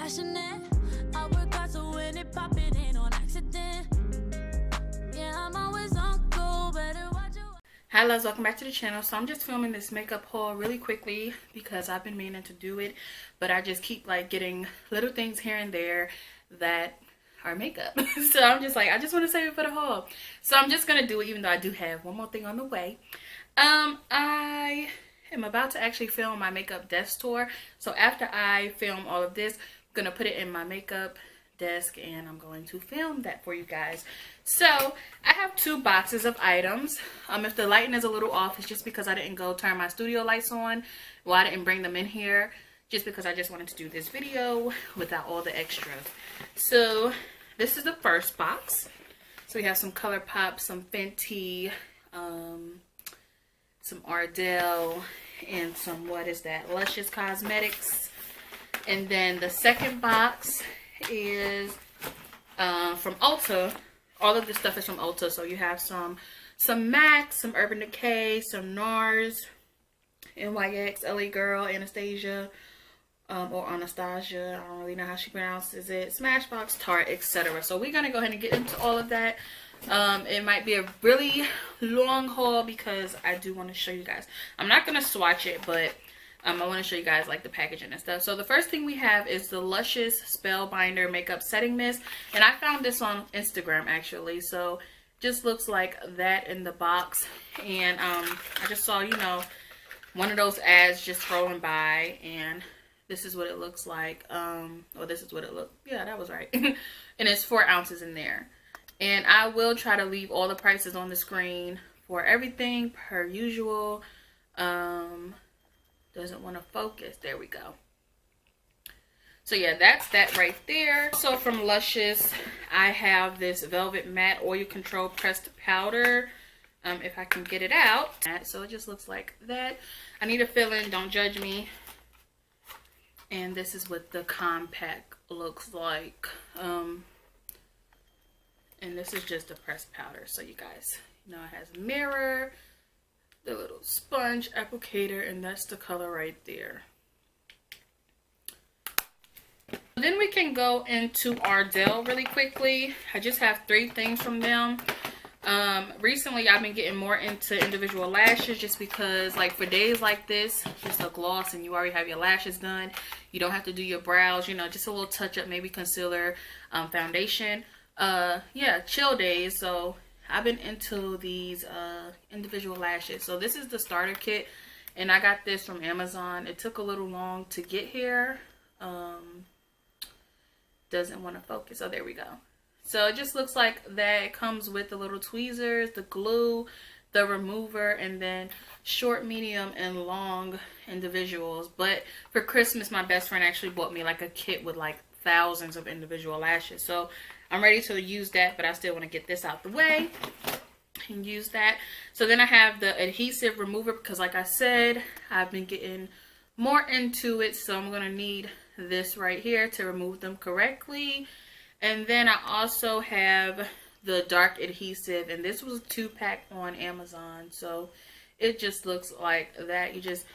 passionate. I work hard to win it, pop it in on accident. Yeah, I'm always on go, better watch you. Hi loves, welcome back to the channel. So I'm just filming this makeup haul really quickly because I've been meaning to do it, but I just keep like getting little things here and there that are makeup. So I'm just like, I just want to save it for the haul. So I'm just gonna do it, even though I do have one more thing on the way. I am about to actually film my makeup desk tour. So after I film all of this, I'm gonna put it in my makeup desk and I'm going to film that for you guys. So I have two boxes of items. If the lighting is a little off, it's just because I didn't go turn my studio lights on. Well, I didn't bring them in here just because I just wanted to do this video without all the extras. So this is the first box. So we have some Colourpop, some Fenty, some Ardell, and some, what is that, Luscious cosmetics. And then the second box is from Ulta. All of this stuff is from Ulta. So you have some MAC, some Urban Decay, some NARS, NYX, LA Girl, Anastasia, or Anastasia, I don't really know how she pronounces it, Smashbox, Tarte, etc. So we're gonna go ahead and get into all of that. It might be a really long haul because I do want to show you guys. I'm not gonna swatch it, but I want to show you guys like the packaging and stuff. So the first thing we have is the Luscious Spellbinder Makeup Setting Mist, and I found this on Instagram actually. So just looks like that in the box, and I just saw, you know, one of those ads just scrolling by, and this is what it looks like. Or this is what it looked. Yeah, that was right. And it's 4 ounces in there. And I will try to leave all the prices on the screen for everything per usual. Doesn't want to focus. There we go. So yeah, that's that right there. So from Luscious, I have this Velvet Matte Oil Control Pressed Powder. If I can get it out. So it just looks like that. I need a fill-in, don't judge me. And this is what the compact looks like. And this is just a pressed powder. So you guys, you know, it has a mirror, the little sponge applicator, and that's the color right there. Then we can go into Ardell really quickly. I just have 3 things from them. Recently I've been getting more into individual lashes just because, like, for days like this, just a gloss and you already have your lashes done. You don't have to do your brows, you know, just a little touch up, maybe concealer, foundation. Yeah, chill days. So I've been into these individual lashes. So this is the starter kit, and I got this from Amazon. It took a little long to get here. Doesn't want to focus. Oh, there we go. So it just looks like that. It comes with the little tweezers, the glue, the remover, and then short, medium, and long individuals. But for Christmas, my best friend actually bought me like a kit with like thousands of individual lashes. So I'm ready to use that, but I still want to get this out the way and use that. So then I have the adhesive remover because, like I said, I've been getting more into it. So I'm going to need this right here to remove them correctly. And then I also have the dark adhesive, and this was a 2-pack on Amazon. So it just looks like that. You just,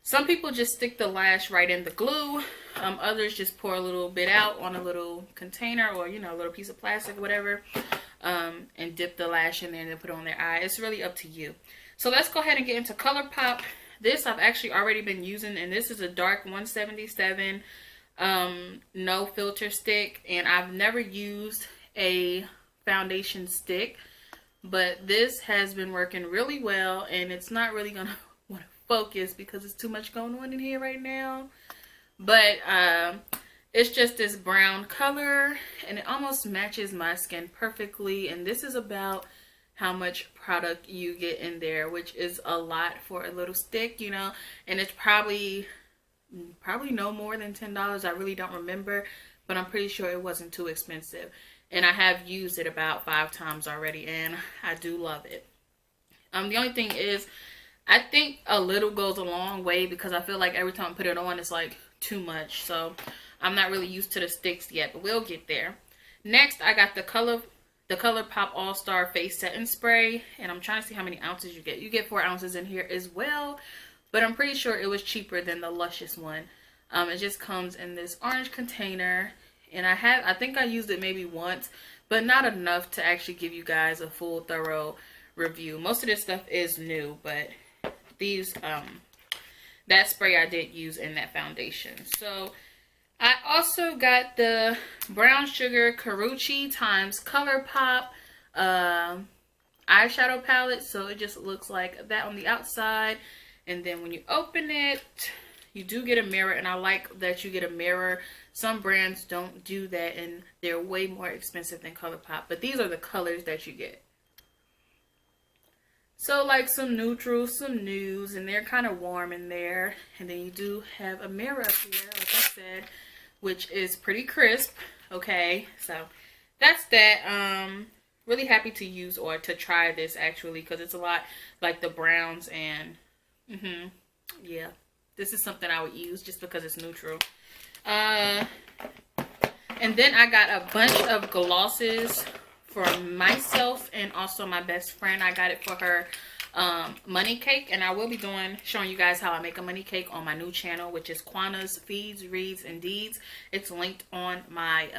some people just stick the lash right in the glue. Others just pour a little bit out on a little container, or, you know, a little piece of plastic, whatever, and dip the lash in there and then put it on their eye. It's really up to you. So let's go ahead and get into Colourpop. This I've actually already been using, and this is a dark 177 no filter stick, and I've never used a foundation stick, but this has been working really well, and it's not really gonna want to focus because it's too much going on in here right now. But it's just this brown color, and it almost matches my skin perfectly. And this is about how much product you get in there, which is a lot for a little stick, you know. And it's probably no more than $10. I really don't remember, but I'm pretty sure it wasn't too expensive. And I have used it about 5 times already, and I do love it. The only thing is, I think a little goes a long way because I feel like every time I put it on, it's like too much. So I'm not really used to the sticks yet, but we'll get there. Next, I got the Colourpop All-Star Face Setting Spray, and I'm trying to see how many ounces you get. You get 4 ounces in here as well, but I'm pretty sure it was cheaper than the Luscious one. It just comes in this orange container, and I think I used it maybe once, but not enough to actually give you guys a full thorough review. Most of this stuff is new, but these that spray I did use in that foundation. So I also got the Brown Sugar Karuchi times Colourpop eyeshadow palette. So it just looks like that on the outside, and then when you open it, you do get a mirror, and I like that you get a mirror. Some brands don't do that, and they're way more expensive than Colourpop, but these are the colors that you get. So like some neutrals, some nudes, and they're kind of warm in there. And then you do have a mirror up here, like I said, which is pretty crisp. Okay, so that's that. Really happy to use or to try this actually, because it's a lot like the browns, and yeah, this is something I would use just because it's neutral. And then I got a bunch of glosses for myself and also my best friend. I got it for her money cake, and I will be showing you guys how I make a money cake on my new channel, which is Quana's Feeds, Reads, and Deeds. It's linked on my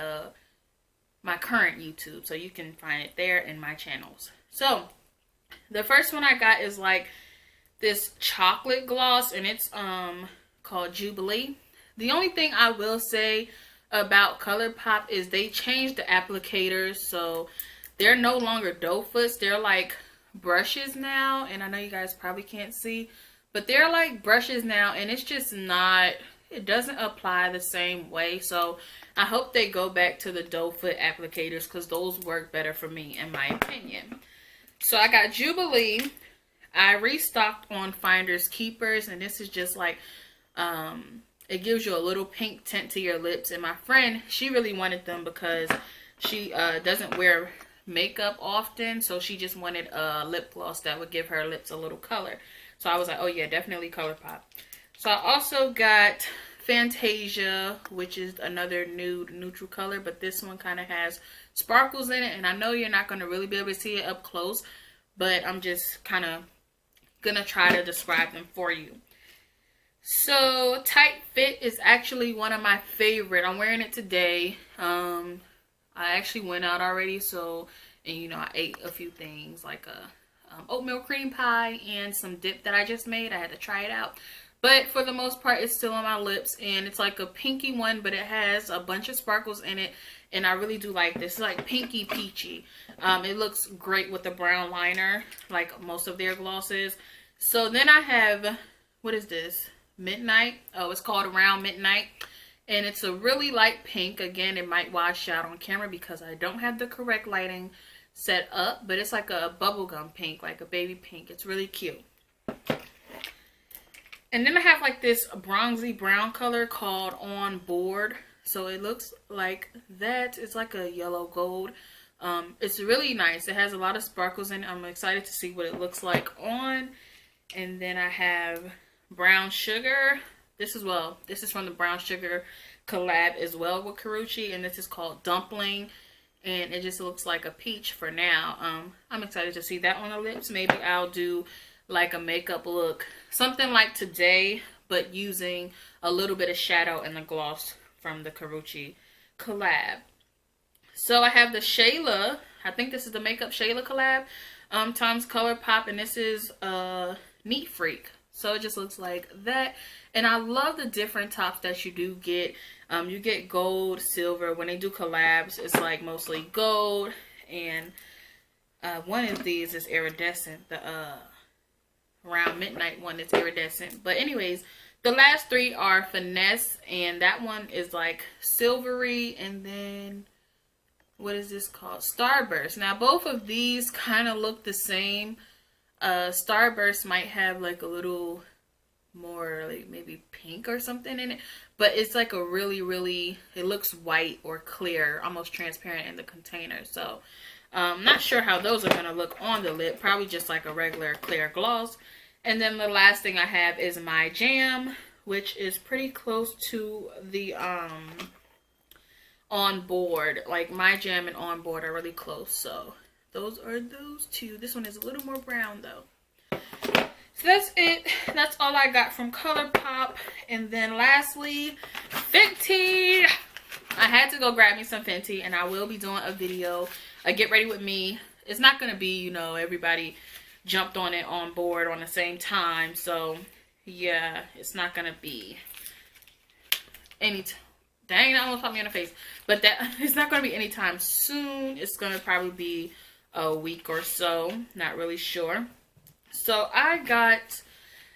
my current YouTube, so you can find it there in my channels. So the first one I got is like this chocolate gloss, and it's called Jubilee. The only thing I will say about Colourpop is they changed the applicators, so they're no longer doe foots. They're like brushes now, and I know you guys probably can't see, but they're like brushes now, and it's just not, it doesn't apply the same way. So I hope they go back to the doe foot applicators, because those work better for me in my opinion. So I got Jubilee. I restocked on Finders Keepers, and this is just like it gives you a little pink tint to your lips, and my friend, she really wanted them because she doesn't wear makeup often, so she just wanted a lip gloss that would give her lips a little color. So I was like, oh yeah, definitely Colourpop. So I also got Fantasia, which is another nude neutral color, but this one kind of has sparkles in it, and I know you're not going to really be able to see it up close, but I'm just kind of gonna try to describe them for you. So Tight Fit is actually one of my favorite. I'm wearing it today. I actually went out already, so, and you know, I ate a few things like a oatmeal cream pie and some dip that I just made. I had to try it out, but for the most part it's still on my lips, and it's like a pinky one, but it has a bunch of sparkles in it, and I really do like this. It's like pinky peachy. It looks great with the brown liner like most of their glosses. So then I have, what is this? Midnight. Oh, it's called Around Midnight, and it's a really light pink. Again, it might wash out on camera because I don't have the correct lighting set up, but it's like a bubblegum pink, like a baby pink. It's really cute. And then I have like this bronzy brown color called On Board. So it looks like that. It's like a yellow gold. It's really nice. It has a lot of sparkles in it. I'm excited to see what it looks like on. And then I have Brown Sugar. This is from the Brown Sugar collab as well with Karuchi, and this is called Dumpling, and it just looks like a peach for now. I'm excited to see that on the lips. Maybe I'll do like a makeup look, something like today, but using a little bit of shadow and the gloss from the Karuchi collab. So I have the Shayla, I think this is the Makeup Shayla collab, times Colourpop, and this is Neat Freak. So it just looks like that. And I love the different tops that you do get. You get gold, silver. When they do collabs, it's like mostly gold. And one of these is iridescent. The Around Midnight one is iridescent. But anyways, the last three are Finesse. And that one is like silvery. And then, what is this called? Starburst. Now both of these kind of look the same. Starburst might have like a little more like maybe pink or something in it, but it's like a really, it looks white or clear, almost transparent in the container. So not sure how those are gonna look on the lip. Probably just like a regular clear gloss. And then the last thing I have is My Jam, which is pretty close to the On Board. Like My Jam and On Board are really close, so those are those two. This one is a little more brown though. So that's it. That's all I got from Colourpop. And then lastly, Fenty. I had to go grab me some Fenty, and I will be doing a video, a get ready with me. It's not going to be, you know, everybody jumped on it on board on the same time. So, yeah, it's not going to be any dang, that almost popped me in the face. But that it's not going to be anytime soon. It's going to probably be a week or so. Not really sure. So I got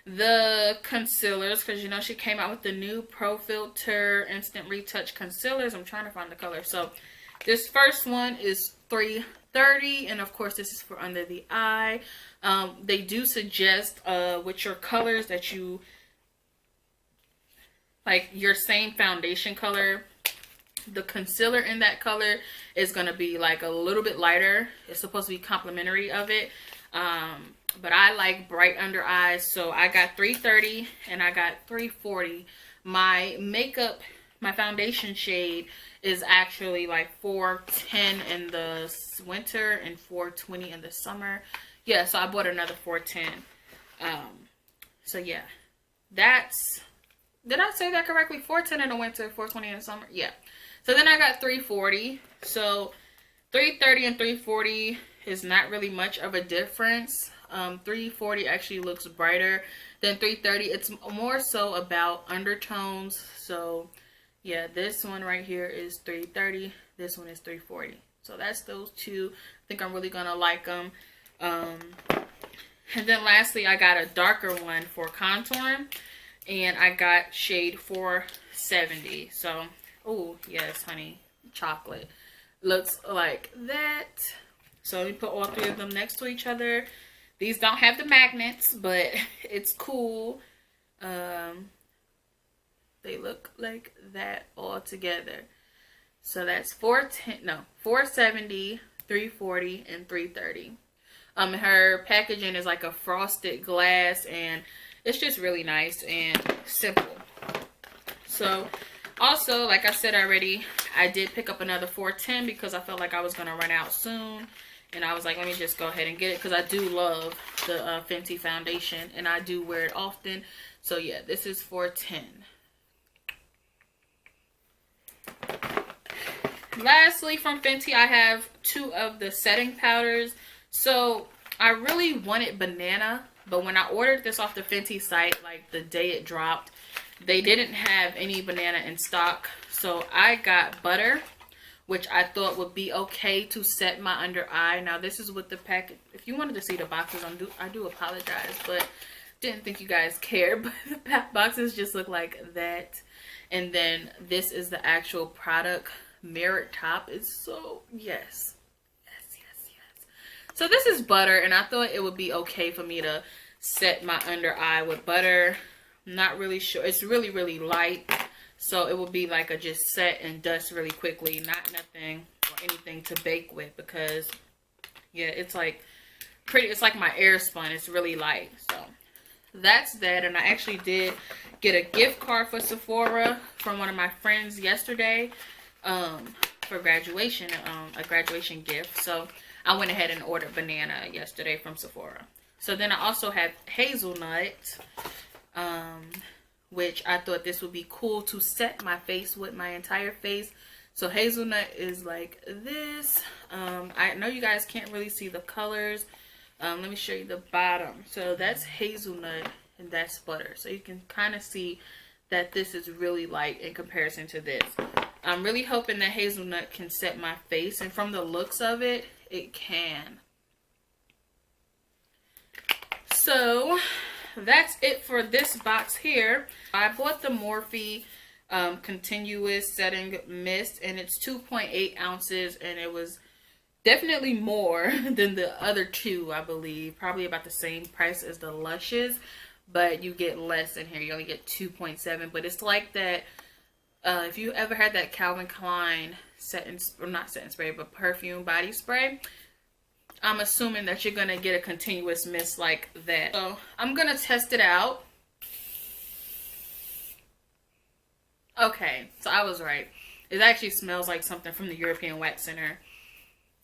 the concealers because, you know, she came out with the new Pro Filter Instant Retouch concealers. I'm trying to find the color. So this first one is 330, and of course this is for under the eye. They do suggest with your colors that you like your same foundation color, the concealer in that color is going to be like a little bit lighter. It's supposed to be complimentary of it. But I like bright under eyes, so I got 330 and I got 340. My makeup, my foundation shade is actually like 410 in the winter and 420 in the summer. Yeah, so I bought another 410. So yeah, that's, did I say that correctly? 410 in the winter, 420 in the summer. Yeah. So then I got 340. So 330 and 340 is not really much of a difference. 340 actually looks brighter than 330. It's more so about undertones. So yeah, this one right here is 330. This one is 340. So that's those two. I think I'm really gonna like them. And then lastly, I got a darker one for contouring, and I got shade 470. So, oh yes, honey, chocolate looks like that. So we put all three of them next to each other. These don't have the magnets, but it's cool. They look like that all together. So that's 470, 340, and 330. Her packaging is like a frosted glass, and it's just really nice and simple. So also, like I said already, I did pick up another 410 because I felt like I was going to run out soon. And I was like, let me just go ahead and get it because I do love the Fenty foundation and I do wear it often. So yeah, this is 410. Lastly, from Fenty, I have two of the setting powders. So I really wanted banana, but when I ordered this off the Fenty site, like the day it dropped, they didn't have any banana in stock. So I got butter, which I thought would be okay to set my under eye. Now this is what the packet, if you wanted to see the boxes, I do apologize, but didn't think you guys cared. But the boxes just look like that. And then this is the actual product. Mirrored top is so, yes. So this is butter, and I thought it would be okay for me to set my under eye with butter. I'm not really sure. It's really, really light. So it will be like a just set and dust really quickly. Not nothing or anything to bake with because, yeah, it's like pretty. It's like my air spun. It's really light. So that's that. And I actually did get a gift card for Sephora from one of my friends yesterday for graduation, a graduation gift. So I went ahead and ordered banana yesterday from Sephora. So then I also have Hazelnut, which I thought this would be cool to set my face with, my entire face. So Hazelnut is like this. I know you guys can't really see the colors. Let me show you the bottom. So that's Hazelnut and that's butter. So you can kind of see that this is really light in comparison to this. I'm really hoping that Hazelnut can set my face, and from the looks of it, it can. So that's it for this box here. I bought the Morphe Continuous Setting Mist, and it's 2.8 ounces, and it was definitely more than the other two, I believe. Probably about the same price as the Luscious, but you get less in here. You only get 2.7, but it's like that. If you ever had that Calvin Klein perfume body spray, I'm assuming that you're going to get a continuous mist like that. So I'm going to test it out. Okay, so I was right. It actually smells like something from the European Wax Center.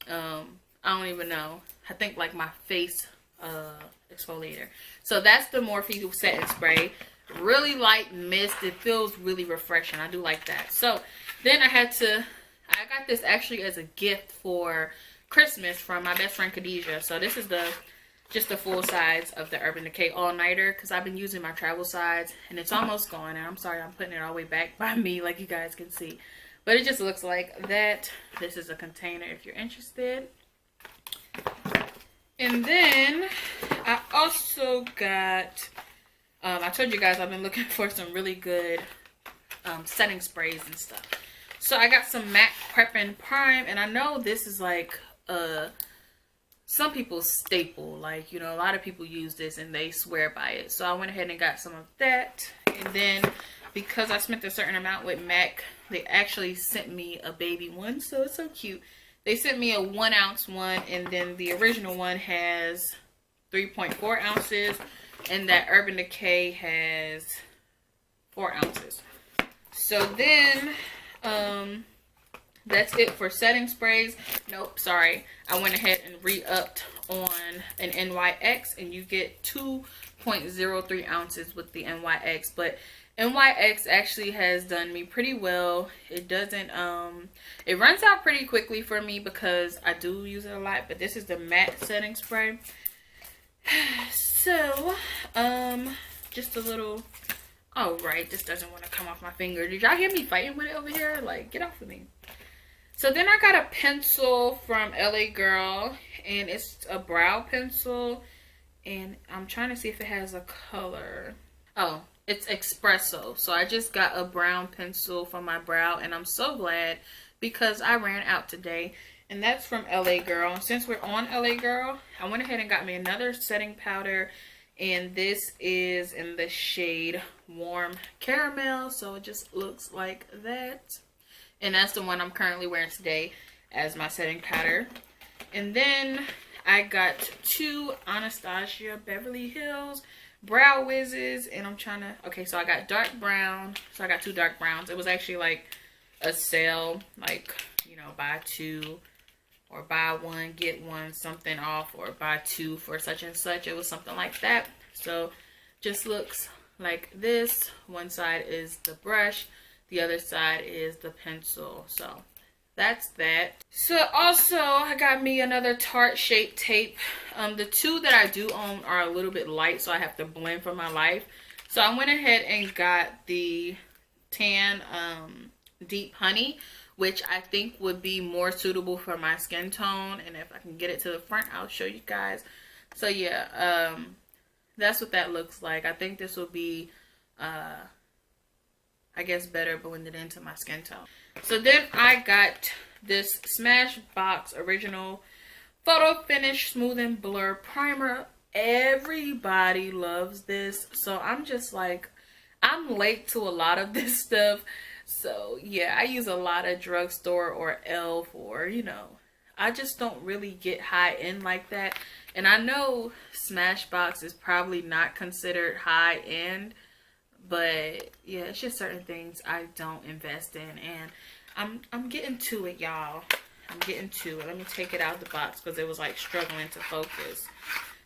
I don't even know. I think like my face exfoliator. So that's the Morphe setting spray. Really light mist. It feels really refreshing. I do like that. So then I got this actually as a gift for Christmas from my best friend Khadijah. So this is just the full size of the Urban Decay All Nighter, because I've been using my travel size and it's almost gone. And I'm sorry I'm putting it all the way back by me, like you guys can see. But it just looks like that. This is a container if you're interested. And then I also got, I told you guys I've been looking for some really good setting sprays and stuff. So I got some MAC Prep and Prime, and I know this is like some people's staple. Like, you know, a lot of people use this and they swear by it. So I went ahead and got some of that. And then because I spent a certain amount with MAC, they actually sent me a baby one. So it's so cute. They sent me a 1 ounce one, and then the original one has 3.4 ounces. And that Urban Decay has 4 ounces. So then, that's it for setting sprays. Nope, sorry. I went ahead and re-upped on an NYX, and you get 2.03 ounces with the NYX. But NYX actually has done me pretty well. It doesn't, it runs out pretty quickly for me because I do use it a lot. But this is the matte setting spray. So, just a little, oh right, this doesn't want to come off my finger. Did y'all hear me fighting with it over here? Like, get off of me. So then I got a pencil from LA Girl, and it's a brow pencil, and I'm trying to see if it has a color. Oh, it's espresso. So I just got a brown pencil for my brow, and I'm so glad because I ran out today. And that's from LA Girl. And since we're on LA Girl, I went ahead and got me another setting powder. And this is in the shade Warm Caramel. So it just looks like that. And that's the one I'm currently wearing today as my setting powder. And then I got 2 Anastasia Beverly Hills Brow Wizzes. And I'm trying to, okay, so I got dark brown. So I got 2 dark browns. It was actually like a sale, like, you know, buy 2. Or buy 1, get 1, something off, or buy 2 for such and such. It was something like that. So just looks like this. One side is the brush, the other side is the pencil. So that's that. So also I got me another Tarte Shape Tape. The 2 that I do own are a little bit light, so I have to blend for my life. So I went ahead and got the Tan Deep Honey, which I think would be more suitable for my skin tone. And if I can get it to the front, I'll show you guys. So yeah, that's what that looks like. I think this will be, I guess, better blended into my skin tone. So then I got this Smashbox Original Photo Finish Smooth and Blur Primer. Everybody loves this. So I'm just like, I'm late to a lot of this stuff. So yeah, I use a lot of drugstore or e.l.f. or, you know, I just don't really get high end like that. And I know Smashbox is probably not considered high end, but yeah, it's just certain things I don't invest in. And I'm getting to it, y'all. I'm getting to it. Let me take it out of the box because it was like struggling to focus.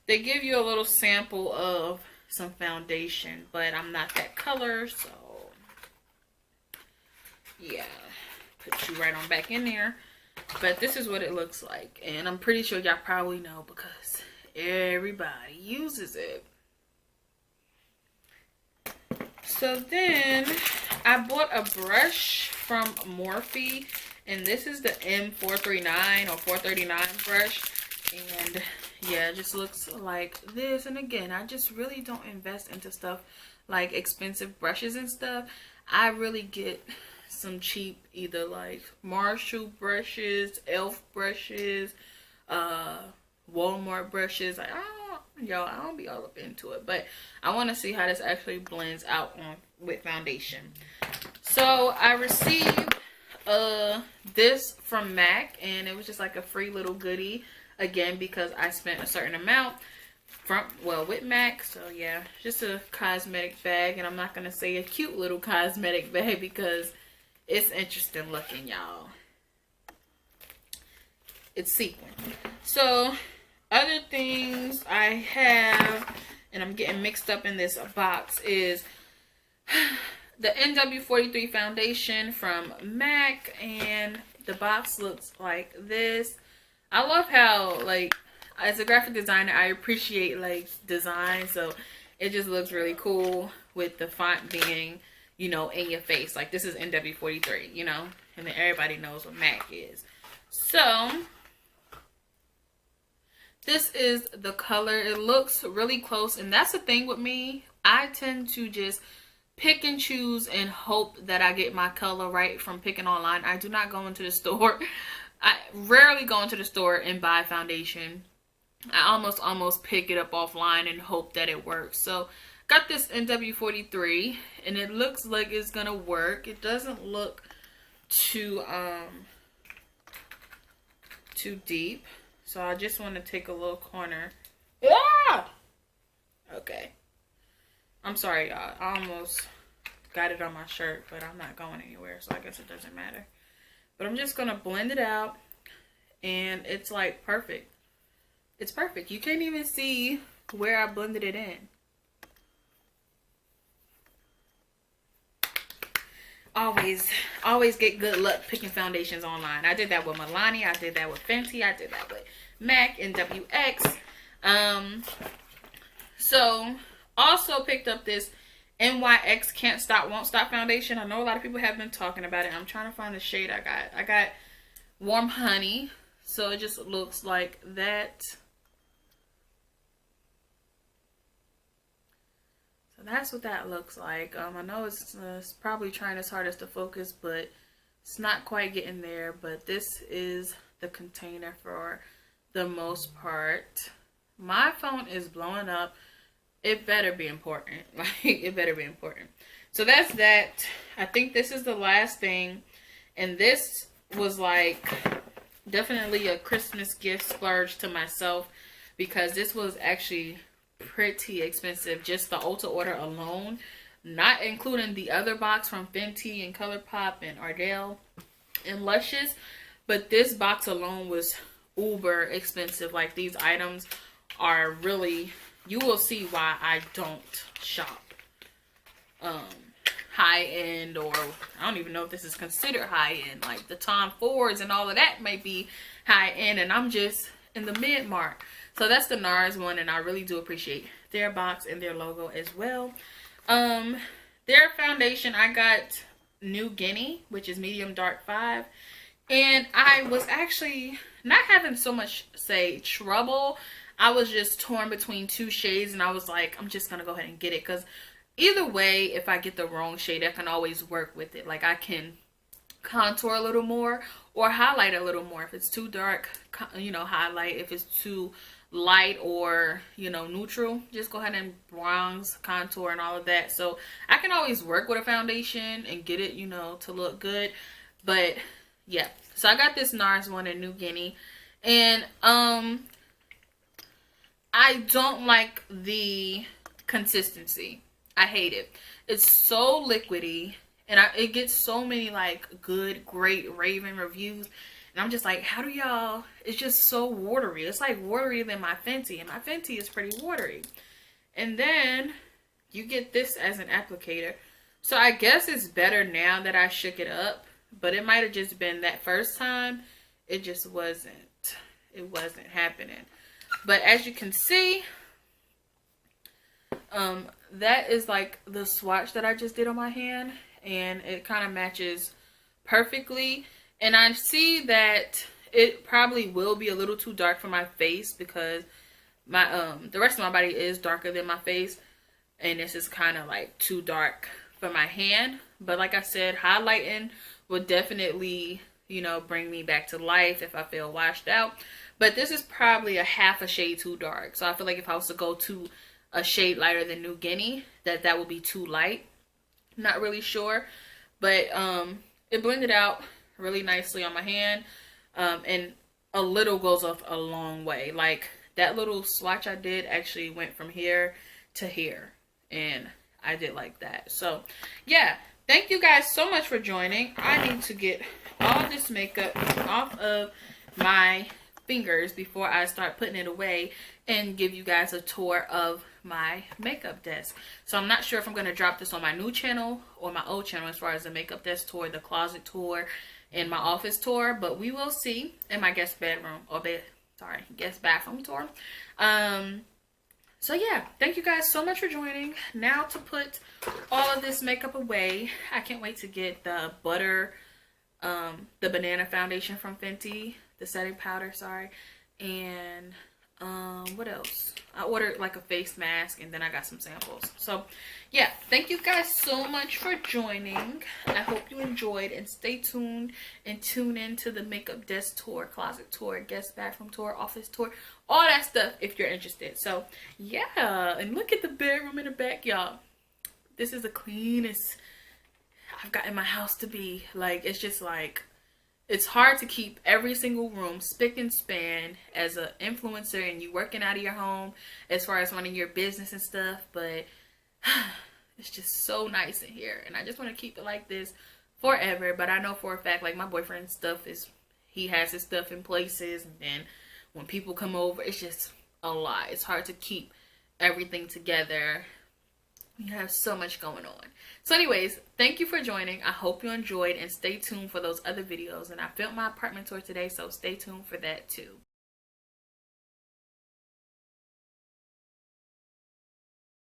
They give you a little sample of some foundation, but I'm not that color, so yeah, put you right on back in there. But this is what it looks like, and I'm pretty sure y'all probably know because everybody uses it. So then I bought a brush from Morphe, and this is the M439 or 439 brush. And yeah, it just looks like this. And again, I just really don't invest into stuff like expensive brushes and stuff. I really get some cheap, either like Marshall brushes, e.l.f. brushes, Walmart brushes. Like, I don't be all up into it, but I want to see how this actually blends out on with foundation. So I received this from MAC, and it was just like a free little goodie, again because I spent a certain amount with MAC. So yeah, just a cosmetic bag, and I'm not gonna say a cute little cosmetic bag because it's interesting looking, y'all. It's sequin. So other things I have, and I'm getting mixed up in this box, is the NW43 foundation from MAC, and the box looks like this. I love how, like, as a graphic designer, I appreciate, like, design, so it just looks really cool with the font being, you know, in your face. Like, this is NW43, you know, and then everybody knows what MAC is. So, this is the color. It looks really close, and that's the thing with me. I tend to just pick and choose and hope that I get my color right from picking online. I do not go into the store. I rarely go into the store and buy foundation. I almost pick it up offline and hope that it works. So, got this NW43, and it looks like it's gonna work. It doesn't look too deep. So I just want to take a little corner. Yeah! Okay. I'm sorry, y'all. I almost got it on my shirt, but I'm not going anywhere, so I guess it doesn't matter. But I'm just going to blend it out, and it's like perfect. It's perfect. You can't even see where I blended it in. Always get good luck picking foundations online. I did that with Milani. I did that with Fenty. I did that with MAC and NYX. So also picked up this NYX Can't Stop Won't Stop foundation. I know a lot of people have been talking about it. I'm trying to find the shade I got. I got Warm Honey. So it just looks like that. So that's what that looks like. I know it's probably trying its hardest to focus, but it's not quite getting there. But this is the container for the most part. My phone is blowing up. It better be important. Like, it better be important. So that's that. I think this is the last thing. And this was like definitely a Christmas gift splurge to myself, because this was actually pretty expensive. Just the Ulta order alone, not including the other box from Fenty and Colourpop and Ardell and Luscious, but this box alone was uber expensive. Like, these items are really, you will see why I don't shop high end, or I don't even know if this is considered high end. Like the Tom Fords and all of that may be high end, and I'm just in the mid mark. So that's the NARS one, and I really do appreciate their box and their logo as well. Their foundation, I got New Guinea, which is medium dark 5, and I was actually not having so much, say, trouble. I was just torn between two shades, and I was like, I'm just gonna go ahead and get it, because either way, if I get the wrong shade, I can always work with it. Like, I can contour a little more or highlight a little more. If it's too dark, you know, highlight. If it's too light or, you know, neutral, just go ahead and bronze, contour, and all of that. So I can always work with a foundation and get it, you know, to look good. But yeah, so I got this NARS one in New Guinea, and I don't like the consistency. I hate it. It's so liquidy, and it gets so many like good, great, raving reviews, and I'm just like, how do y'all? It's just so watery. It's like waterier than my Fenty, and my Fenty is pretty watery. And then you get this as an applicator. So I guess it's better now that I shook it up, but it might have just been that first time it just wasn't. It wasn't happening. But as you can see, that is like the swatch that I just did on my hand, and it kind of matches perfectly. And I see that it probably will be a little too dark for my face, because my the rest of my body is darker than my face, and this is kind of like too dark for my hand. But like I said, highlighting would definitely, you know, bring me back to life if I feel washed out. But this is probably a half a shade too dark. So I feel like if I was to go to a shade lighter than New Guinea, that would be too light. Not really sure. But it blended out really nicely on my hand. And a little goes off a long way. Like, that little swatch I did actually went from here to here. And I did like that. So, yeah. Thank you guys so much for joining. I need to get all this makeup off of my fingers before I start putting it away and give you guys a tour of my makeup desk. So I'm not sure if I'm going to drop this on my new channel or my old channel as far as the makeup desk tour, the closet tour, and my office tour, but we will see. In my guest bedroom or guest bathroom tour. So yeah, thank you guys so much for joining. Now to put all of this makeup away, I can't wait to get the the banana foundation from Fenty, the setting powder, and what else? I ordered like a face mask, and then I got some samples. So yeah, thank you guys so much for joining. I hope you enjoyed, and stay tuned and tune in to the makeup desk tour, closet tour, guest bathroom tour, office tour, all that stuff if you're interested. So yeah, and look at the bedroom in the back, y'all. This is the cleanest I've gotten my house to be. Like, it's just like, it's hard to keep every single room spick and span as an influencer and you working out of your home as far as running your business and stuff, but it's just so nice in here, and I just want to keep it like this forever. But I know for a fact, like, my boyfriend's stuff he has his stuff in places, and then when people come over, it's just a lot. It's hard to keep everything together. You have so much going on. So anyways, thank you for joining. I hope you enjoyed, and stay tuned for those other videos. And I filmed my apartment tour today, so stay tuned for that too.